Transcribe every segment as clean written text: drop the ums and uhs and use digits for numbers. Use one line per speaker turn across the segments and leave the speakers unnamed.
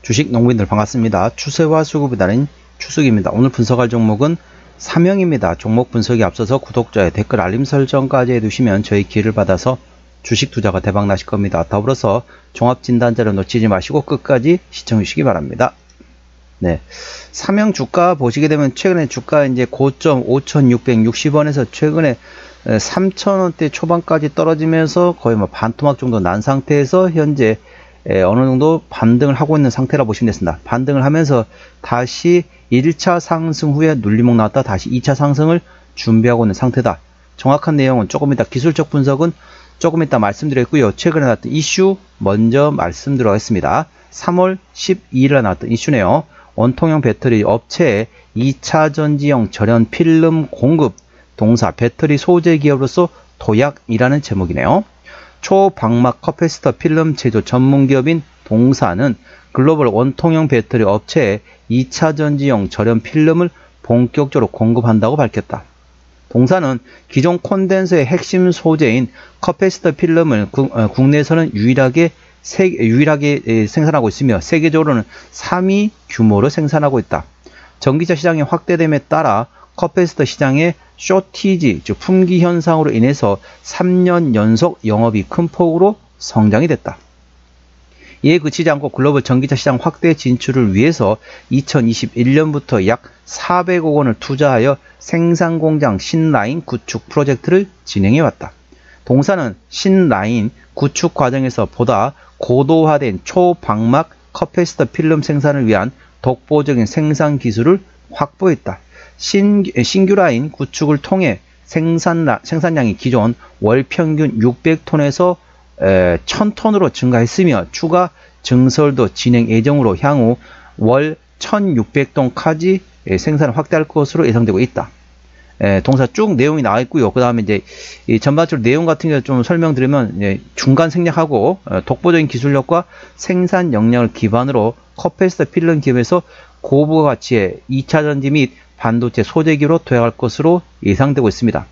주식 농부인들 반갑습니다. 추세와 수급이 다른 추석입니다. 오늘 분석할 종목은 삼형입니다. 종목 분석에 앞서서 구독자의 댓글 알림 설정까지 해두시면 저희 기회를 받아서 주식 투자가 대박 나실 겁니다. 더불어서 종합진단자료 놓치지 마시고 끝까지 시청해 주시기 바랍니다. 네, 삼형 주가 보시게 되면 최근에 주가 이제 고점 5,660원에서 최근에 3,000원대 초반까지 떨어지면서 거의 뭐 반토막 정도 난 상태에서 현재 어느 정도 반등을 하고 있는 상태라 보시면 되겠습니다. 반등을 하면서 다시 1차 상승 후에 눌림목 나왔다 다시 2차 상승을 준비하고 있는 상태다. 정확한 내용은 조금 이따, 기술적 분석은 조금 이따 말씀드렸고요. 최근에 나왔던 이슈 먼저 말씀드리겠습니다. 3월 12일에 나왔던 이슈네요. 원통형 배터리 업체의 2차 전지형 절연 필름 공급 동사 배터리 소재 기업으로서 도약이라는 제목이네요. 초방막 커패시터 필름 제조 전문기업인 동사는 글로벌 원통형 배터리 업체에 2차 전지형 절연 필름을 본격적으로 공급한다고 밝혔다. 동사는 기존 콘덴서의 핵심 소재인 커패시터 필름을 국내에서는 유일하게 생산하고 있으며 세계적으로는 3위 규모로 생산하고 있다. 전기차 시장의 확대됨에 따라 커패시터 시장의 쇼티지, 즉 품귀 현상으로 인해서 3년 연속 영업이 큰 폭으로 성장이 됐다. 이에 그치지 않고 글로벌 전기차 시장 확대 진출을 위해서 2021년부터 약 400억 원을 투자하여 생산공장 신라인 구축 프로젝트를 진행해왔다. 동사는 신라인 구축 과정에서 보다 고도화된 초방막 커패시터 필름 생산을 위한 독보적인 생산 기술을 확보했다. 신규 라인 구축을 통해 생산량이 기존 월 평균 600톤에서 1000톤으로 증가했으며 추가 증설도 진행 예정으로 향후 월 1600톤까지 생산을 확대할 것으로 예상되고 있다. 동사 쭉 내용이 나와 있고요. 그 다음에 이제 전반적으로 내용 같은 경우 좀 설명드리면 중간 생략하고 독보적인 기술력과 생산 역량을 기반으로 커패시터 필름 기업에서 고부가치의 2차 전지 및 반도체 소재 기업으로 도약할 것으로 예상되고 있습니다.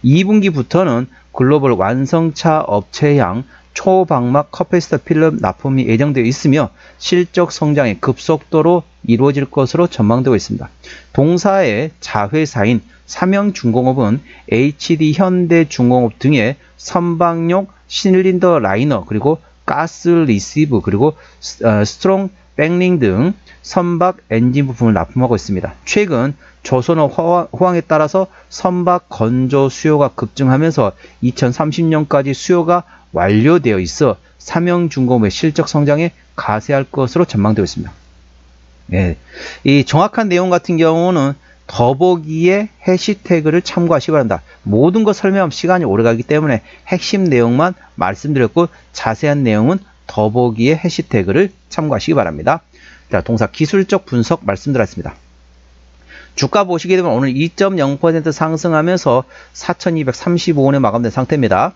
2분기부터는 글로벌 완성차 업체향 초방막 커패시터 필름 납품이 예정되어 있으며 실적 성장이 급속도로 이루어질 것으로 전망되고 있습니다. 동사의 자회사인 삼형중공업은 HD 현대중공업 등의 선박용 실린더 라이너 그리고 가스 리시브 그리고 스트롱 백링 등 선박 엔진 부품을 납품하고 있습니다. 최근 조선업 호황에 따라서 선박 건조 수요가 급증하면서 2030년까지 수요가 완료되어 있어 삼형중공업의 실적 성장에 가세할 것으로 전망되고 있습니다. 이 정확한 내용 같은 경우는 더보기의 해시태그를 참고하시기 바랍니다. 모든 것 설명하면 시간이 오래가기 때문에 핵심 내용만 말씀드렸고 자세한 내용은 더보기의 해시태그를 참고하시기 바랍니다. 자, 동사 기술적 분석 말씀드렸습니다. 주가 보시게 되면 오늘 2.0% 상승하면서 4,235원에 마감된 상태입니다.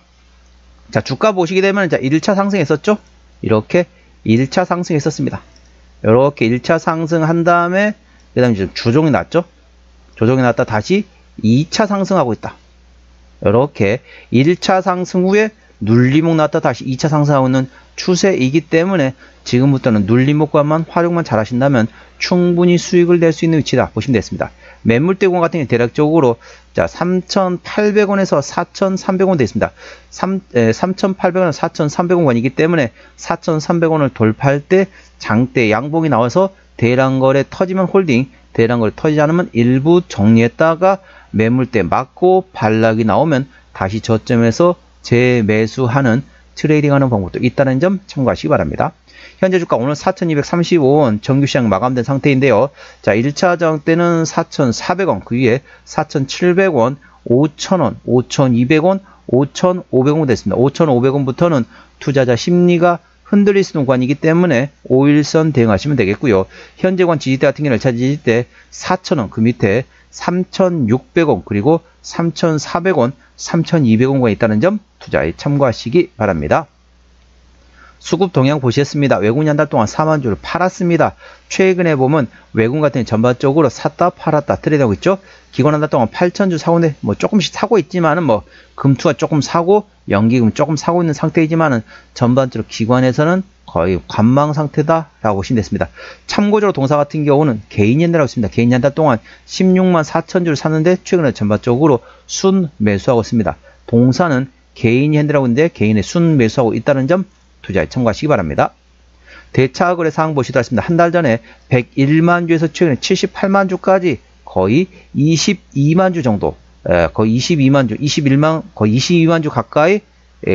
자, 주가 보시게 되면 자, 1차 상승했었죠? 이렇게 1차 상승했었습니다. 이렇게 1차 상승한 다음에 그 다음에 지금 조정이 났죠? 조정이 났다 다시 2차 상승하고 있다. 이렇게 1차 상승 후에 눌림목 났다 다시 2차 상승하고 있는 추세이기 때문에 지금부터는 눌림목과만 활용만 잘 하신다면 충분히 수익을 낼 수 있는 위치다 보시면 되겠습니다. 매물대공 같은 경우 대략적으로 자 3,800원에서 4,300원 되어 있습니다. 3,800원에서 4,300원이기 때문에 4,300원을 돌파할 때 장대 양봉이 나와서 대량거래 터지면 홀딩, 대량거래 터지지 않으면 일부 정리했다가 매물대 맞고 반락이 나오면 다시 저점에서 재매수하는 트레이딩하는 방법도 있다는 점 참고하시기 바랍니다. 현재 주가 오늘 4,235원 정규시장 마감된 상태인데요. 자, 1차 장 때는 4,400원, 그 위에 4,700원, 5,000원, 5,200원, 5,500원 됐습니다. 5,500원부터는 투자자 심리가 흔들릴 수 있는 구간이기 때문에 5일선 대응하시면 되겠고요. 현재권 지지대 같은 경우는 1차 지지대 4,000원, 그 밑에 3,600원, 그리고 3,400원, 3,200원가 있다는 점 투자에 참고하시기 바랍니다. 수급 동향 보셨습니다. 외국인 한 달 동안 4만 주를 팔았습니다. 최근에 보면 외국인 같은 경우 전반적으로 샀다 팔았다 트레이드하고 있죠. 기관 한 달 동안 8,000주 사고 있는데 뭐 조금씩 사고 있지만은 뭐 금투가 조금 사고 연기금 조금 사고 있는 상태이지만은 전반적으로 기관에서는 거의 관망 상태다라고 보시면 됐습니다. 참고적으로 동사 같은 경우는 개인 현대라고 있습니다. 개인 한 달 동안 16만 4천 주를 샀는데 최근에 전반적으로 순 매수하고 있습니다. 동사는 개인 현대라고 있는데 개인의 순 매수하고 있다는 점 투자에 참고하시기 바랍니다. 대차 거래 상황 보시도록 하겠습니다. 한 달 전에 101만 주에서 최근에 78만 주까지 거의 22만 주 정도, 거의 22만 주, 21만, 거의 22만 주 가까이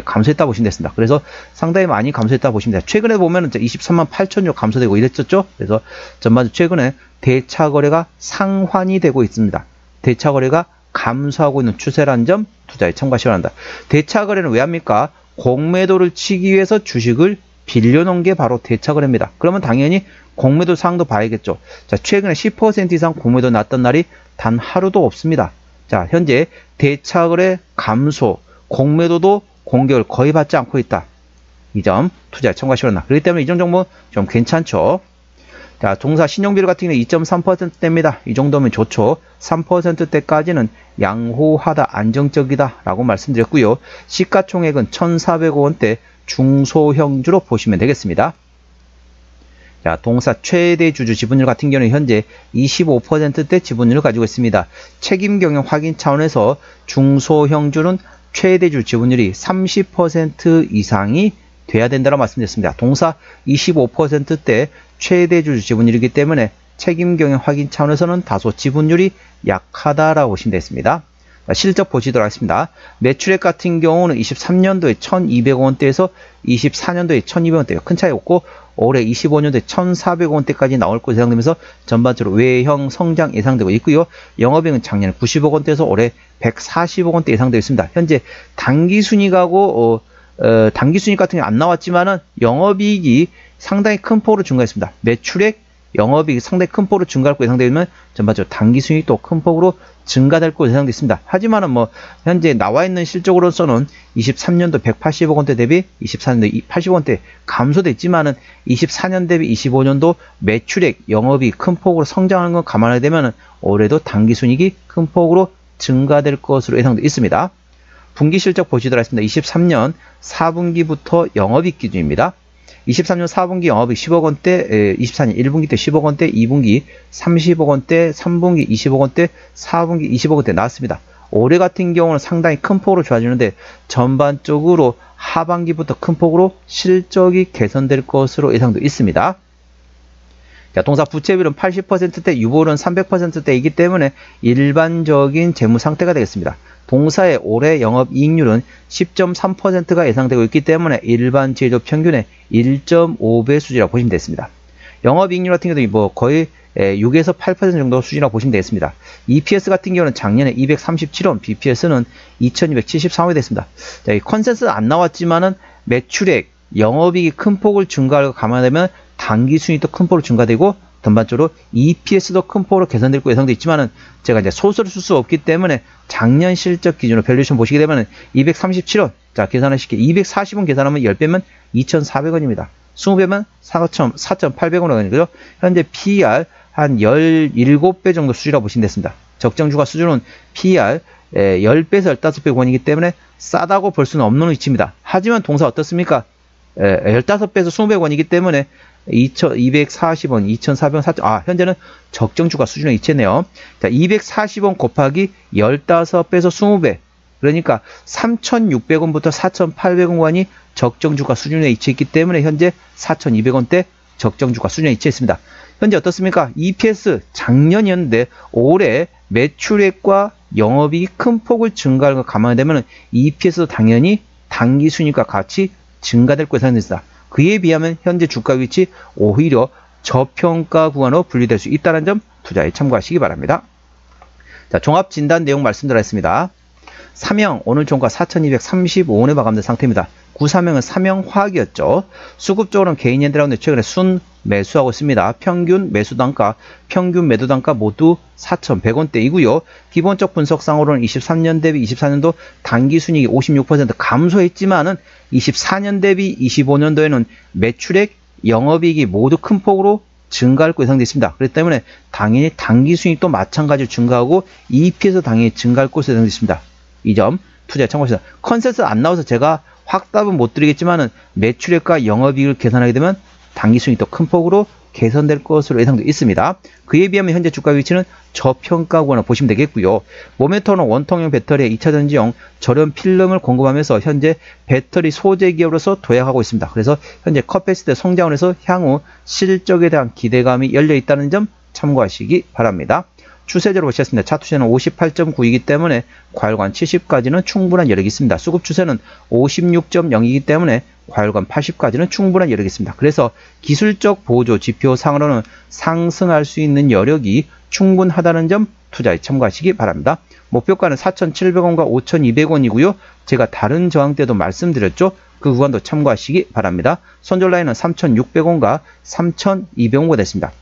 감소했다 보시면 됐습니다. 그래서 상당히 많이 감소했다 보시면 됩니다. 최근에 보면은 23만 8천 주 감소되고 이랬었죠. 그래서 전반적으로 최근에 대차 거래가 상환이 되고 있습니다. 대차 거래가 감소하고 있는 추세라는 점 투자에 참고하시기 바랍니다. 대차 거래는 왜 합니까? 공매도를 치기 위해서 주식을 빌려놓은 게 바로 대차 거래입니다. 그러면 당연히 공매도 상황도 봐야겠죠. 자, 최근에 10% 이상 공매도 났던 날이 단 하루도 없습니다. 자, 현재 대차 거래 감소, 공매도도 공격을 거의 받지 않고 있다. 이 점 투자에 참고하시기 바랍니다. 그렇기 때문에 이점 정보 좀 괜찮죠. 자, 동사 신용비율 같은 경우는 2.3%대입니다. 이 정도면 좋죠. 3%대까지는 양호하다, 안정적이다 라고 말씀드렸고요. 시가총액은 1,400억 원대 중소형주로 보시면 되겠습니다. 자, 동사 최대 주주 지분율 같은 경우는 현재 25%대 지분율을 가지고 있습니다. 책임 경영 확인 차원에서 중소형주는 최대주 지분율이 30% 이상이 돼야 된다고 말씀드렸습니다. 동사 25%대 최대주 지분율이기 때문에 책임 경영 확인 차원에서는 다소 지분율이 약하다라고 보시면 되겠습니다. 실적 보시도록 하겠습니다. 매출액 같은 경우는 23년도에 1,200억 원대에서 24년도에 1,200억 원대 큰 차이 없고 올해 25년도에 1,400억 원대까지 나올 것으로 예상되면서 전반적으로 외형 성장 예상되고 있고요. 영업이익은 작년에 90억 원대에서 올해 140억 원대 예상되고 있습니다. 현재 당기순이익하고 당기순이익 같은 게 안 나왔지만은 영업이익이 상당히 큰 폭으로 증가했습니다. 매출액, 영업이익이 상당히 큰 폭으로 증가할 것으로 예상되면 전반적으로 당기순이익도 큰 폭으로 증가될 것으로 예상되어 있습니다. 하지만은 뭐 현재 나와 있는 실적으로서는 23년도 180억 원대 대비 24년도 80억 원대 감소됐지만은 24년 대비 25년도 매출액, 영업이익 큰 폭으로 성장하는 걸 감안하게 되면은 올해도 당기순이익이 큰 폭으로 증가될 것으로 예상되어 있습니다. 분기 실적 보시도록 하겠습니다. 23년 4분기부터 영업이익 기준입니다. 23년 4분기 영업이익 10억 원대, 24년 1분기 때 10억 원대, 2분기 30억 원대, 3분기 20억 원대, 4분기 20억 원대 나왔습니다. 올해 같은 경우는 상당히 큰 폭으로 좋아지는데 전반적으로 하반기부터 큰 폭으로 실적이 개선될 것으로 예상되어 있습니다. 자, 동사 부채비율은 80%대, 유보율은 300%대이기 때문에 일반적인 재무 상태가 되겠습니다. 동사의 올해 영업이익률은 10.3%가 예상되고 있기 때문에 일반 제조 평균의 1.5배 수준이라고 보시면 되겠습니다. 영업이익률 같은 경우도 뭐 거의 6에서 8% 정도 수준이라고 보시면 되겠습니다. EPS 같은 경우는 작년에 237원, BPS는 2273원이 됐습니다. 자, 이 컨센서스 안 나왔지만은 매출액, 영업이익이 큰 폭을 증가하고 감안하면 당기순이익도 큰 폭으로 증가되고 전반적으로 EPS도 큰 폭으로 개선될 것으로 예상되어 있지만은 제가 이제 소수를 쓸 수 없기 때문에 작년 실적 기준으로 밸류에이션 보시게 되면은 237원, 자, 계산하실게요. 240원 계산하면 10배면 2,400원입니다. 20배면 4,800원 원이고요. 현재 PER 한 17배 정도 수준이라고 보시면 됐습니다. 적정주가 수준은 PER 10배에서 15배 원이기 때문에 싸다고 볼 수는 없는 위치입니다. 하지만 동사 어떻습니까? 15배에서 20배 원이기 때문에 2,240원, 2,400원, 4,000원, 현재는 적정주가 수준에 위치했네요. 자, 240원 곱하기 15배에서 20배. 그러니까 3,600원부터 4,800원이 적정주가 수준에 위치했기 때문에 현재 4,200원대 적정주가 수준에 위치했습니다. 현재 어떻습니까? EPS 작년이었는데 올해 매출액과 영업이익이 큰 폭을 증가하는 걸 감안하면 EPS도 당연히 당기순이익과 같이 증가될 것으로 예상됩니다. 그에 비하면 현재 주가 위치 오히려 저평가 구간으로 분류될 수 있다는 점 투자에 참고하시기 바랍니다. 자, 종합 진단 내용 말씀드리겠습니다. 삼형 오늘 종가 4,235원에 마감된 상태입니다. 구삼형은 삼형화학이었죠. 수급적으로는 개인 현대라운드 최근에 순 매수하고 있습니다. 평균 매수 단가, 평균 매도 단가 모두 4,100원대이고요. 기본적 분석상으로는 23년 대비 24년도 당기순이익이 56% 감소했지만은 24년 대비 25년도에는 매출액, 영업이익이 모두 큰 폭으로 증가할 것으로 예상되어 있습니다. 그렇기 때문에 당연히 당기순이익도 마찬가지로 증가하고 EPS도 당연히 증가할 것으로 예상되어 있습니다. 이 점 투자에 참고하시다. 컨센서스 안 나와서 제가 확답은 못 드리겠지만은 매출액과 영업이익을 계산하게 되면 당기순이 더 큰 폭으로 개선될 것으로 예상되어 있습니다. 그에 비하면 현재 주가 위치는 저평가구나 보시면 되겠고요. 모멘텀은 원통형 배터리의 2차전지용 저렴 필름을 공급하면서 현재 배터리 소재 기업으로서 도약하고 있습니다. 그래서 현재 커패시티 성장을 해서 향후 실적에 대한 기대감이 열려 있다는 점 참고하시기 바랍니다. 추세대로 보시겠습니다. 차트 추세는 58.9이기 때문에 과열관 70까지는 충분한 여력이 있습니다. 수급 추세는 56.0이기 때문에 과열관 80까지는 충분한 여력이 있습니다. 그래서 기술적 보조 지표 상으로는 상승할 수 있는 여력이 충분하다는 점 투자에 참고하시기 바랍니다. 목표가는 4,700원과 5,200원이고요. 제가 다른 저항 때도 말씀드렸죠. 그 구간도 참고하시기 바랍니다. 손절 라인은 3,600원과 3,200원가 됐습니다.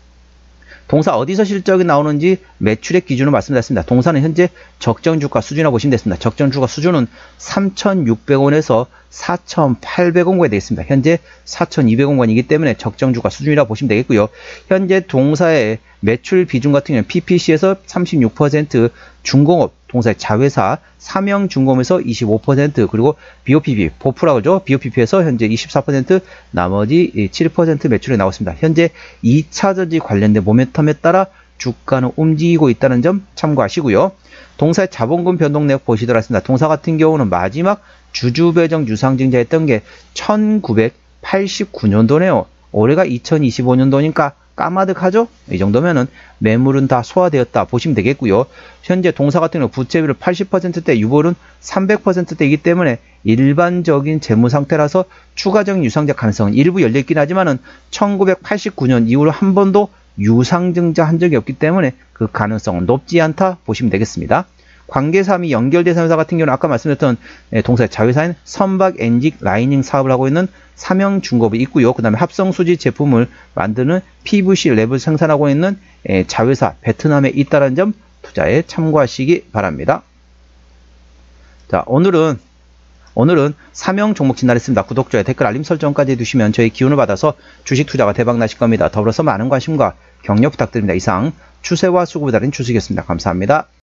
동사 어디서 실적이 나오는지 매출액 기준으로 말씀드렸습니다. 동사는 현재 적정주가 수준이라고 보시면 됐습니다. 적정주가 수준은 3,600원에서 4,800원권에 되겠습니다. 현재 4,200원권이기 때문에 적정주가 수준이라고 보시면 되겠고요. 현재 동사의 매출 비중 같은 경우는 PPC에서 36%, 중공업, 동사의 자회사, 삼형중공업에서 25%, 그리고 BOPP, 보프라고 하죠. BOPP에서 현재 24%, 나머지 7% 매출이 나왔습니다. 현재 2차전지 관련된 모멘텀에 따라 주가는 움직이고 있다는 점 참고하시고요. 동사의 자본금 변동 내역 보시도록 하겠습니다. 동사 같은 경우는 마지막 주주배정 유상증자했던 게 1989년도네요. 올해가 2025년도니까 까마득하죠? 이 정도면은 매물은 다 소화되었다 보시면 되겠고요. 현재 동사 같은 경우 부채비율 80%대, 유보율은 300%대이기 때문에 일반적인 재무 상태라서 추가적인 유상증자 가능성은 일부 열려있긴 하지만은 1989년 이후로 한 번도 유상증자 한 적이 없기 때문에 그 가능성은 높지 않다 보시면 되겠습니다. 관계사 및 연결대상사 같은 경우는 아까 말씀드렸던 동사의 자회사인 선박 엔직 라이닝 사업을 하고 있는 삼형중공업이 있고요. 그 다음에 합성수지 제품을 만드는 PVC 랩을 생산하고 있는 자회사 베트남에 있다는 점 투자에 참고하시기 바랍니다. 자, 오늘은 삼형 종목 진단했습니다. 구독자의 댓글 알림 설정까지 해두시면 저희 기운을 받아서 주식 투자가 대박 나실 겁니다. 더불어서 많은 관심과 격려 부탁드립니다. 이상 추세와 수급을 다린 주식이었습니다. 감사합니다.